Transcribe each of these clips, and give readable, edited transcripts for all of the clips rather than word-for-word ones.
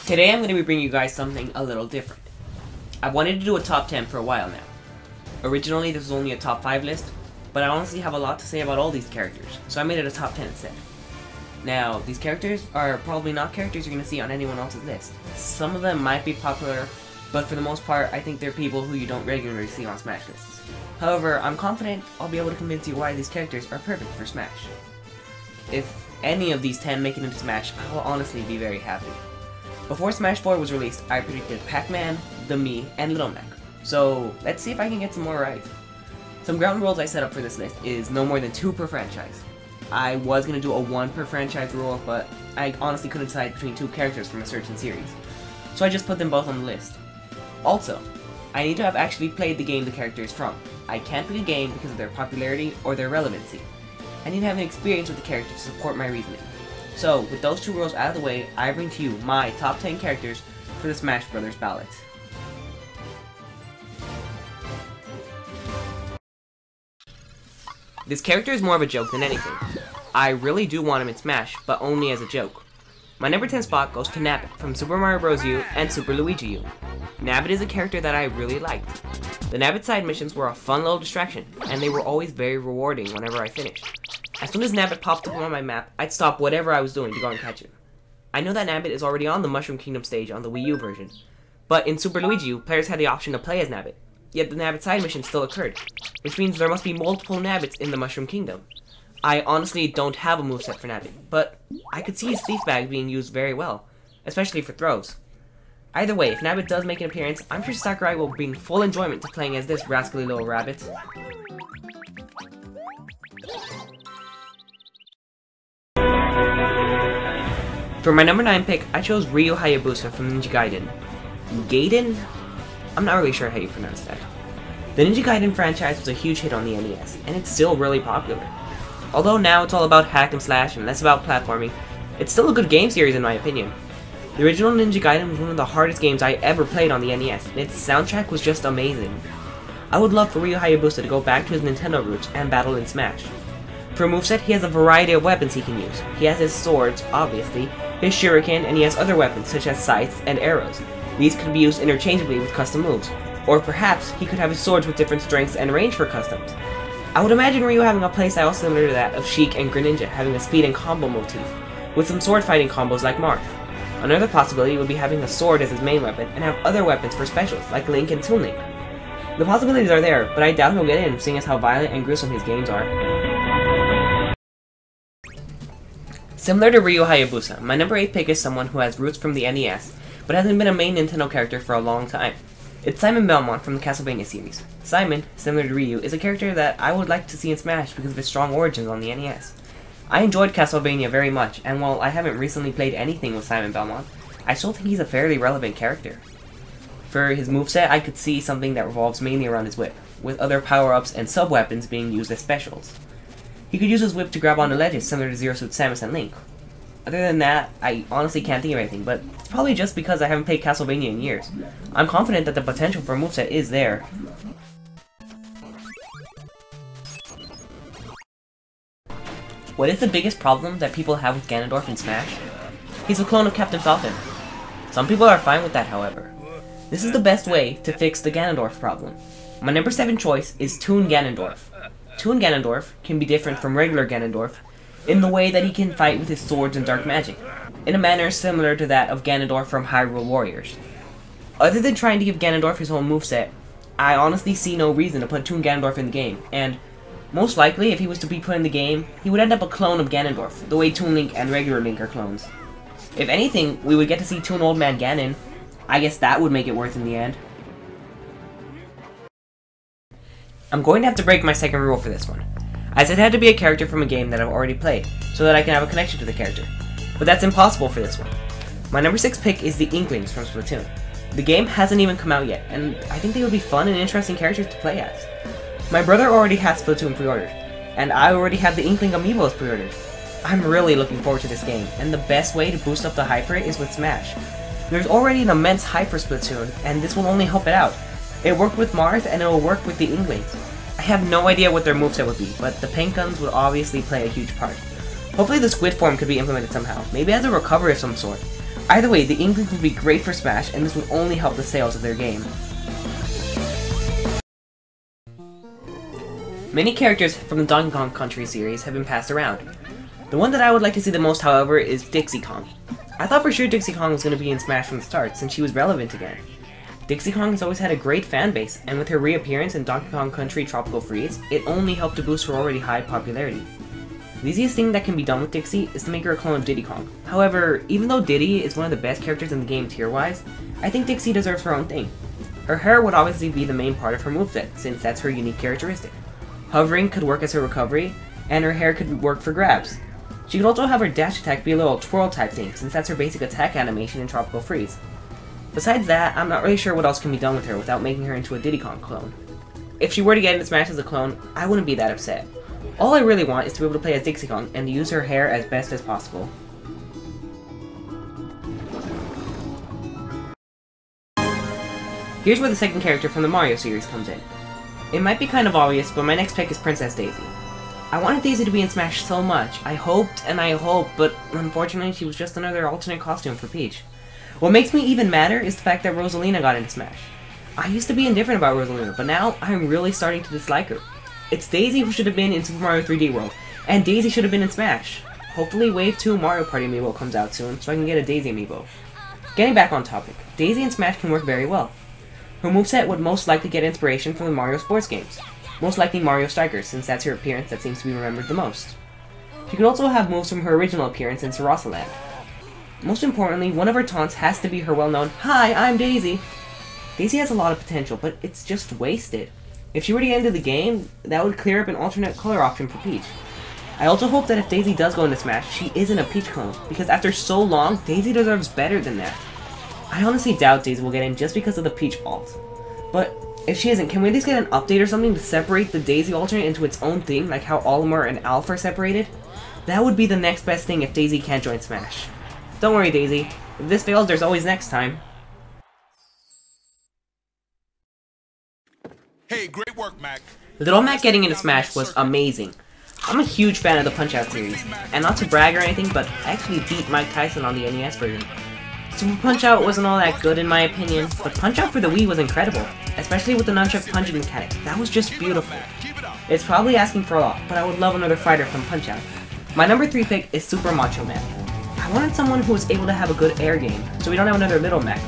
Today I'm going to be bringing you guys something a little different. I've wanted to do a top 10 for a while now. Originally this was only a top 5 list, but I honestly have a lot to say about all these characters, so I made it a top 10 instead. Now, these characters are probably not characters you're going to see on anyone else's list. Some of them might be popular, but for the most part I think they're people who you don't regularly see on Smash lists. However, I'm confident I'll be able to convince you why these characters are perfect for Smash. If any of these 10 make it into Smash, I will honestly be very happy. Before Smash 4 was released, I predicted Pac-Man, the Mii, and Little Mac. So, let's see if I can get some more right. Some ground rules I set up for this list is no more than 2 per franchise. I was going to do a 1 per franchise rule, but I honestly couldn't decide between 2 characters from a certain series. So I just put them both on the list. Also, I need to have actually played the game the character is from. I can't pick a game because of their popularity or their relevancy. I need to have an experience with the character to support my reasoning. So, with those 2 rules out of the way, I bring to you my top 10 characters for the Smash Bros. Ballot. This character is more of a joke than anything. I really do want him in Smash, but only as a joke. My number 10 spot goes to Nabbit from Super Mario Bros. U and Super Luigi U. Nabbit is a character that I really liked. The Nabbit side missions were a fun little distraction, and they were always very rewarding whenever I finished. As soon as Nabbit popped up on my map, I'd stop whatever I was doing to go and catch him. I know that Nabbit is already on the Mushroom Kingdom stage on the Wii U version, but in Super Luigi U, players had the option to play as Nabbit, yet the Nabbit side mission still occurred, which means there must be multiple Nabbits in the Mushroom Kingdom. I honestly don't have a moveset for Nabbit, but I could see his thief bag being used very well, especially for throws. Either way, if Nabbit does make an appearance, I'm sure Sakurai will bring full enjoyment to playing as this rascally little rabbit. For my number 9 pick, I chose Rio Hayabusa from Ninja Gaiden. Gaiden? I'm not really sure how you pronounce that. The Ninja Gaiden franchise was a huge hit on the NES, and it's still really popular. Although now it's all about hack and slash and less about platforming, it's still a good game series in my opinion. The original Ninja Gaiden was one of the hardest games I ever played on the NES, and its soundtrack was just amazing. I would love for Rio Hayabusa to go back to his Nintendo roots and battle in Smash. For a moveset, he has a variety of weapons he can use. He has his swords, obviously, his shuriken, and he has other weapons such as scythes and arrows. These could be used interchangeably with custom moves, or perhaps he could have his swords with different strengths and range for customs. I would imagine Ryu having a playstyle similar to that of Sheik and Greninja, having a speed and combo motif, with some sword fighting combos like Marth. Another possibility would be having a sword as his main weapon and have other weapons for specials, like Link and Toon Link. The possibilities are there, but I doubt he'll get in, seeing as how violent and gruesome his games are. Similar to Rio Hayabusa, my number 8 pick is someone who has roots from the NES, but hasn't been a main Nintendo character for a long time. It's Simon Belmont from the Castlevania series. Simon, similar to Ryu, is a character that I would like to see in Smash because of his strong origins on the NES. I enjoyed Castlevania very much, and while I haven't recently played anything with Simon Belmont, I still think he's a fairly relevant character. For his moveset, I could see something that revolves mainly around his whip, with other power-ups and sub-weapons being used as specials. He could use his whip to grab onto ledges similar to Zero Suit Samus and Link. Other than that, I honestly can't think of anything, but it's probably just because I haven't played Castlevania in years. I'm confident that the potential for a moveset is there. What is the biggest problem that people have with Ganondorf in Smash? He's a clone of Captain Falcon. Some people are fine with that, however. This is the best way to fix the Ganondorf problem. My number 7 choice is Toon Ganondorf. Toon Ganondorf can be different from regular Ganondorf in the way that he can fight with his swords and dark magic, in a manner similar to that of Ganondorf from Hyrule Warriors. Other than trying to give Ganondorf his own moveset, I honestly see no reason to put Toon Ganondorf in the game, and most likely, if he was to be put in the game, he would end up a clone of Ganondorf, the way Toon Link and regular Link are clones. If anything, we would get to see Toon Old Man Ganon. I guess that would make it worth in the end. I'm going to have to break my second rule for this one, as it had to be a character from a game that I've already played, so that I can have a connection to the character. But that's impossible for this one. My number 6 pick is the Inkwings from Splatoon. The game hasn't even come out yet, and I think they would be fun and interesting characters to play as. My brother already has Splatoon pre-ordered, and I already have the Inkling amiibos pre-ordered. I'm really looking forward to this game, and the best way to boost up the hype for it is with Smash. There's already an immense hype for Splatoon, and this will only help it out. It worked with Marth, and it will work with the Inklings. I have no idea what their moveset would be, but the paint guns would obviously play a huge part. Hopefully the squid form could be implemented somehow, maybe as a recovery of some sort. Either way, the Inkwing would be great for Smash, and this would only help the sales of their game. Many characters from the Donkey Kong Country series have been passed around. The one that I would like to see the most, however, is Dixie Kong. I thought for sure Dixie Kong was going to be in Smash from the start, since she was relevant again. Dixie Kong has always had a great fan base, and with her reappearance in Donkey Kong Country Tropical Freeze, it only helped to boost her already high popularity. The easiest thing that can be done with Dixie is to make her a clone of Diddy Kong. However, even though Diddy is one of the best characters in the game tier-wise, I think Dixie deserves her own thing. Her hair would obviously be the main part of her moveset, since that's her unique characteristic. Hovering could work as her recovery, and her hair could work for grabs. She could also have her dash attack be a little twirl type thing, since that's her basic attack animation in Tropical Freeze. Besides that, I'm not really sure what else can be done with her without making her into a Diddy Kong clone. If she were to get into Smash as a clone, I wouldn't be that upset. All I really want is to be able to play as Dixie Kong and to use her hair as best as possible. Here's where the second character from the Mario series comes in. It might be kind of obvious, but my next pick is Princess Daisy. I wanted Daisy to be in Smash so much. I hoped and I hoped, but unfortunately she was just another alternate costume for Peach. What makes me even madder is the fact that Rosalina got into Smash. I used to be indifferent about Rosalina, but now I'm really starting to dislike her. It's Daisy who should have been in Super Mario 3D World, and Daisy should have been in Smash. Hopefully Wave 2 Mario Party Amiibo comes out soon, so I can get a Daisy Amiibo. Getting back on topic, Daisy in Smash can work very well. Her moveset would most likely get inspiration from the Mario sports games. Most likely Mario Strikers, since that's her appearance that seems to be remembered the most. She could also have moves from her original appearance in Sarasa Land. Most importantly, one of her taunts has to be her well-known, "Hi, I'm Daisy!" Daisy has a lot of potential, but it's just wasted. If she were to get into the game, that would clear up an alternate color option for Peach. I also hope that if Daisy does go into Smash, she isn't a Peach clone, because after so long, Daisy deserves better than that. I honestly doubt Daisy will get in just because of the Peach alt. But if she isn't, can we at least get an update or something to separate the Daisy alternate into its own thing, like how Olimar and Alpha are separated? That would be the next best thing if Daisy can't join Smash. Don't worry, Daisy. If this fails, there's always next time. Hey, great work, Mac. Little Mac getting into Smash was amazing. I'm a huge fan of the Punch-Out series, and not to brag or anything, but I actually beat Mike Tyson on the NES version. Super Punch-Out wasn't all that good in my opinion, but Punch-Out for the Wii was incredible, especially with the nunchuck punching mechanic. That was just beautiful. It's probably asking for a lot, but I would love another fighter from Punch-Out. My number 3 pick is Super Macho Man. I wanted someone who was able to have a good air game, so we don't have another Little Mac,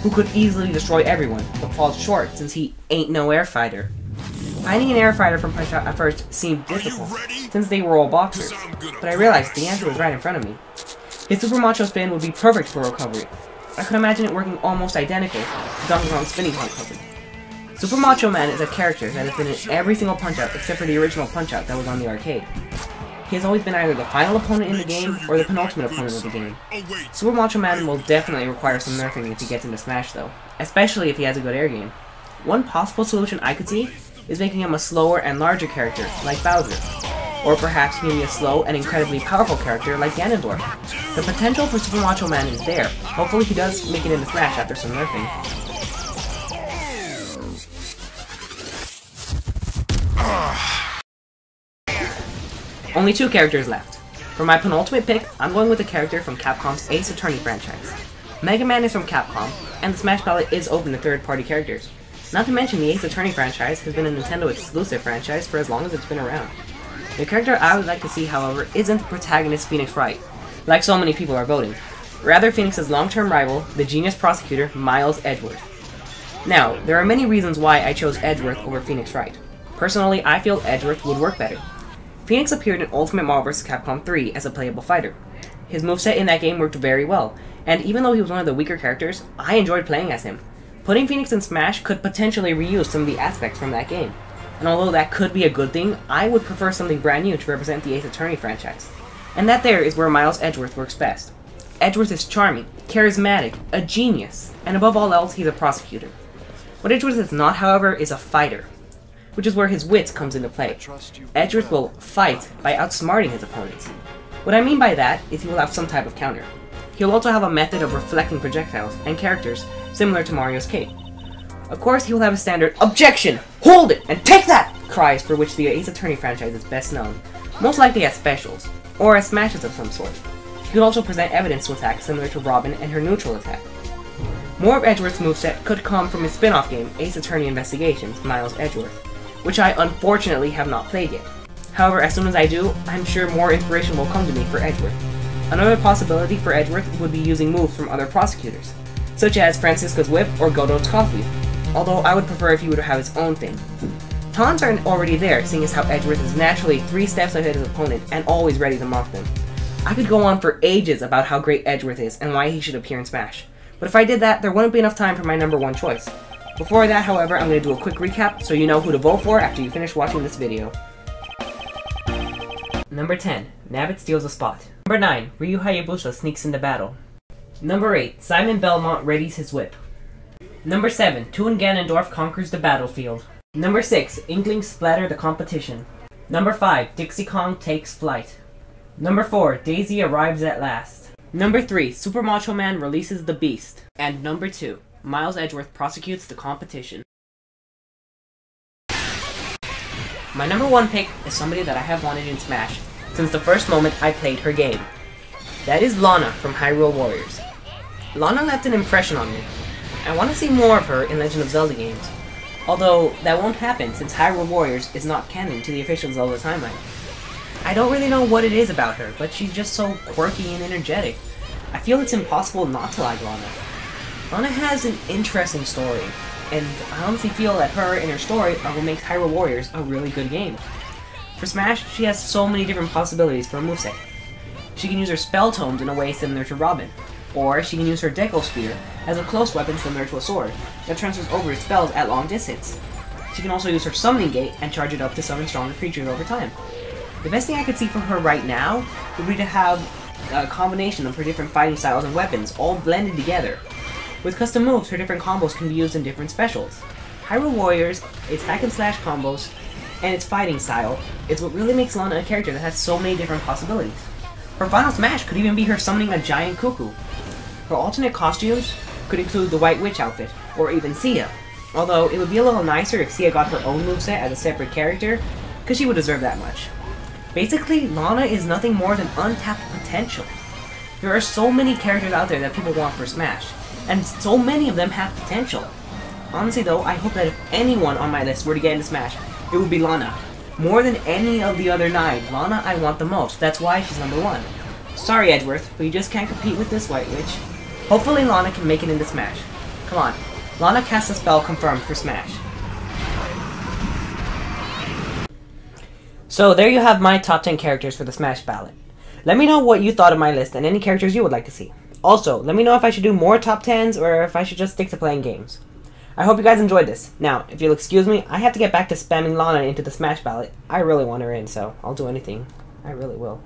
who could easily destroy everyone, but falls short since he ain't no air fighter. Finding an air fighter from Punch-Out at first seemed difficult, since they were all boxers, but I realized the answer was right in front of me. His Super Macho Spin would be perfect for recovery. I could imagine it working almost identical to Donkey Kong's spinning point recovery. Super Macho Man is a character that has been in every single Punch-Out except for the original Punch-Out that was on the arcade. He has always been either the final opponent in the game or the penultimate opponent of the game. Super Macho Man will definitely require some nerfing if he gets into Smash though, especially if he has a good air game. One possible solution I could see is making him a slower and larger character like Bowser, or perhaps maybe a slow and incredibly powerful character like Ganondorf. The potential for Super Macho Man is there. Hopefully he does make it into Smash after some nerfing. Only 2 characters left. For my penultimate pick, I'm going with a character from Capcom's Ace Attorney franchise. Mega Man is from Capcom, and the Smash Ballot is open to third-party characters. Not to mention, the Ace Attorney franchise has been a Nintendo exclusive franchise for as long as it's been around. The character I would like to see, however, isn't the protagonist Phoenix Wright, like so many people are voting. Rather, Phoenix's long-term rival, the genius prosecutor, Miles Edgeworth. Now, there are many reasons why I chose Edgeworth over Phoenix Wright. Personally, I feel Edgeworth would work better. Phoenix appeared in Ultimate Marvel vs. Capcom 3 as a playable fighter. His moveset in that game worked very well, and even though he was one of the weaker characters, I enjoyed playing as him. Putting Phoenix in Smash could potentially reuse some of the aspects from that game. And although that could be a good thing, I would prefer something brand new to represent the Ace Attorney franchise. And that there is where Miles Edgeworth works best. Edgeworth is charming, charismatic, a genius, and above all else, he's a prosecutor. What Edgeworth is not, however, is a fighter, which is where his wits comes into play. Edgeworth will fight by outsmarting his opponents. What I mean by that is he will have some type of counter. He'll also have a method of reflecting projectiles and characters similar to Mario's cape. Of course, he will have a standard "Objection! Hold it! And take that!" cries for which the Ace Attorney franchise is best known, most likely as specials, or as smashes of some sort. She could also present evidence to attack similar to Robin and her neutral attack. More of Edgeworth's moveset could come from his spin-off game, Ace Attorney Investigations, Miles Edgeworth, which I unfortunately have not played yet. However, as soon as I do, I'm sure more inspiration will come to me for Edgeworth. Another possibility for Edgeworth would be using moves from other prosecutors, such as Francisca's Whip or Godot's Coffee, although I would prefer if he would have his own thing. Taunts are already there, seeing as how Edgeworth is naturally 3 steps ahead of his opponent and always ready to mock them. I could go on for ages about how great Edgeworth is and why he should appear in Smash, but if I did that, there wouldn't be enough time for my number 1 choice. Before that, however, I'm going to do a quick recap so you know who to vote for after you finish watching this video. Number 10, Nabbit steals a spot. Number 9, Rio Hayabusa sneaks into battle. Number 8, Simon Belmont readies his whip. Number 7, Toon Ganondorf conquers the battlefield. Number 6, Inkwing splatter the competition. Number 5, Dixie Kong takes flight. Number 4, Daisy arrives at last. Number 3, Super Macho Man releases the Beast. And number 2, Miles Edgeworth prosecutes the competition. My number 1 pick is somebody that I have wanted in Smash since the first moment I played her game. That is Lana from Hyrule Warriors. Lana left an impression on me. I want to see more of her in Legend of Zelda games. Although, that won't happen since Hyrule Warriors is not canon to the official Zelda timeline. I don't really know what it is about her, but she's just so quirky and energetic. I feel it's impossible not to like Lana. Lana has an interesting story, and I honestly feel that her and her story are what makes Hyrule Warriors a really good game. For Smash, she has so many different possibilities for a moveset. She can use her spell tomes in a way similar to Robin, or she can use her Deco Spear as a close weapon similar to a sword that transfers over its spells at long distance. She can also use her Summoning Gate and charge it up to summon stronger creatures over time. The best thing I could see from her right now would be to have a combination of her different fighting styles and weapons all blended together. With custom moves, her different combos can be used in different specials. Hyrule Warriors, its hack and slash combos, and its fighting style is what really makes Lana a character that has so many different possibilities. Her final smash could even be her summoning a giant cuckoo. Her alternate costumes could include the White Witch outfit, or even Sia, although it would be a little nicer if Sia got her own moveset as a separate character, because she would deserve that much. Basically, Lana is nothing more than untapped potential. There are so many characters out there that people want for Smash, and so many of them have potential. Honestly though, I hope that if anyone on my list were to get into Smash, it would be Lana. More than any of the other 9, Lana I want the most. That's why she's number 1. Sorry Edgeworth, but you just can't compete with this White Witch. Hopefully Lana can make it into Smash. Come on, Lana casts a spell confirmed for Smash. So there you have my top 10 characters for the Smash ballot. Let me know what you thought of my list and any characters you would like to see. Also, let me know if I should do more top 10s or if I should just stick to playing games. I hope you guys enjoyed this. Now, if you'll excuse me, I have to get back to spamming Lana into the Smash ballot. I really want her in, so I'll do anything. I really will.